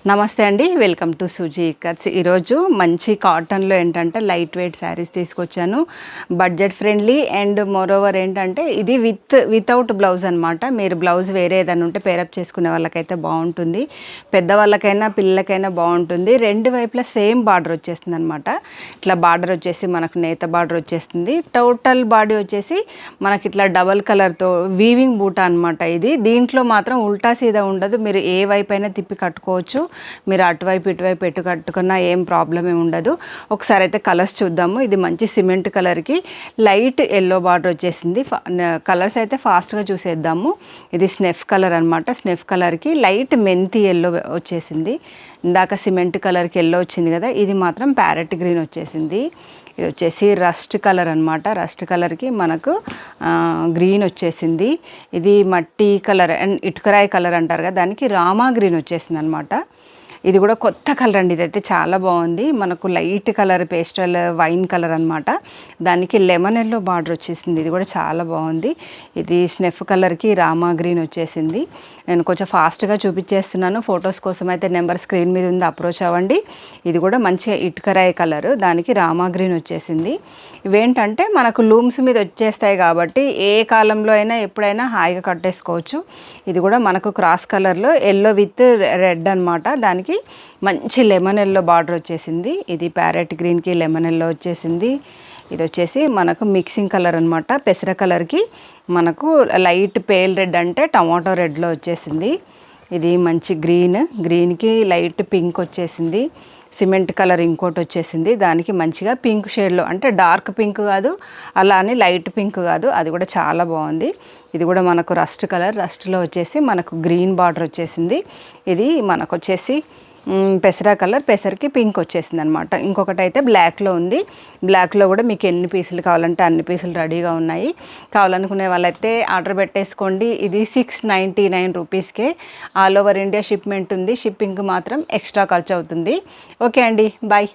నమస్తే అండి, welcome to suji cuts. ఈరోజు మంచి కాటన్లో ఏంటంటే లైట్ వెయిట్ శారీస్ తీసుకొచ్చాను. బడ్జెట్ ఫ్రెండ్లీ అండ్ మోరోవర్ ఏంటంటే ఇది వితౌట్ బ్లౌజ్ అనమాట. మీరు బ్లౌజ్ వేరే ఏదైనా ఉంటే పేరప్ చేసుకునే వాళ్ళకైతే బాగుంటుంది, పెద్దవాళ్ళకైనా పిల్లలకైనా బాగుంటుంది. రెండు వైపులా సేమ్ బార్డర్ వచ్చేస్తుంది అనమాట. ఇట్లా బార్డర్ వచ్చేసి మనకు నేత బార్డర్ వచ్చేస్తుంది. టోటల్ బాడీ వచ్చేసి మనకి ఇట్లా డబల్ కలర్తో వీవింగ్ బూటా అనమాట. ఇది దీంట్లో మాత్రం ఉల్టా సీదా ఉండదు, మీరు ఏ వైపు అయినా తిప్పి కట్టుకోవచ్చు. మీరు అటువైపు ఇటువైపు పెట్టు కట్టుకున్నా ఏం ప్రాబ్లం ఏమి ఉండదు. ఒకసారి అయితే కలర్స్ చూద్దాము. ఇది మంచి సిమెంట్ కలర్కి లైట్ ఎల్లో బార్డర్ వచ్చేసింది. కలర్స్ అయితే ఫాస్ట్గా చూసేద్దాము. ఇది స్నెఫ్ కలర్ అనమాట. స్నెఫ్ కలర్కి లైట్ మెంతి ఎల్లో వచ్చేసింది. ఇందాక సిమెంట్ కలర్కి ఎల్లో వచ్చింది కదా, ఇది మాత్రం ప్యారెట్ గ్రీన్ వచ్చేసింది. ఇది వచ్చేసి రస్ట్ కలర్ అనమాట. రస్ట్ కలర్కి మనకు గ్రీన్ వచ్చేసింది. ఇది మట్టి కలర్ అండ్ ఇటుకరాయి కలర్ అంటారు కదా, దానికి రామా గ్రీన్ వచ్చేసింది అనమాట. ఇది కూడా కొత్త కలర్ అండి. ఇదైతే చాలా బాగుంది. మనకు light colour pastel wine colour అనమాట. దానికి లెమన్ ఎల్లో బార్డర్ వచ్చేసింది. ఇది కూడా చాలా బాగుంది. ఇది స్నెఫ్ కలర్కి రామా గ్రీన్ వచ్చేసింది. నేను కొంచెం ఫాస్ట్గా చూపించేస్తున్నాను. ఫొటోస్ కోసం అయితే నెంబర్ స్క్రీన్ మీద ఉంది, అప్రోచ్ అవ్వండి. ఇది కూడా మంచిగా ఇటుకరాయి కలర్, దానికి రామా గ్రీన్ వచ్చేసింది. ఇవేంటంటే మనకు లూమ్స్ మీద వచ్చేస్తాయి కాబట్టి ఏ కాలంలో అయినా ఎప్పుడైనా హాయిగా కట్టేసుకోవచ్చు. ఇది కూడా మనకు క్రాస్ కలర్లో ఎల్లో విత్ రెడ్ అనమాట. దానికి మంచి లెమన్ ఎల్లో బార్డర్ వచ్చేసింది. ఇది ప్యారెట్ గ్రీన్కి లెమన్ ఎల్లో వచ్చేసింది. ఇది వచ్చేసి మనకు మిక్సింగ్ కలర్ అనమాట. పెసర కలర్కి మనకు లైట్ పేల్ రెడ్ అంటే టమాటో రెడ్లో వచ్చేసింది. ఇది మంచి గ్రీన్కి లైట్ పింక్ వచ్చేసింది. సిమెంట్ కలర్ ఇంకోటి వచ్చేసింది. దానికి మంచిగా పింక్ షేడ్లో, అంటే డార్క్ పింక్ కాదు, అలా అని లైట్ పింక్ కాదు, అది కూడా చాలా బాగుంది. ఇది కూడా మనకు రస్ట్ కలర్. రస్ట్లో వచ్చేసి మనకు గ్రీన్ బార్డర్ వచ్చేసింది. ఇది మనకు వచ్చేసి పెసర కలర్, పెసర్కి పింక్ వచ్చేసింది అనమాట. ఇంకొకటి అయితే బ్లాక్లో ఉంది. బ్లాక్లో కూడా మీకు ఎన్ని పీసులు కావాలంటే అన్ని పీసులు రెడీగా ఉన్నాయి. కావాలనుకునే వాళ్ళైతే ఆర్డర్ పెట్టేసుకోండి. ఇది 699 రూపీస్కే ఆల్ ఓవర్ ఇండియా షిప్మెంట్ ఉంది. షిప్పింగ్కి మాత్రం ఎక్స్ట్రా ఖర్చు అవుతుంది. ఓకే అండి, బాయ్.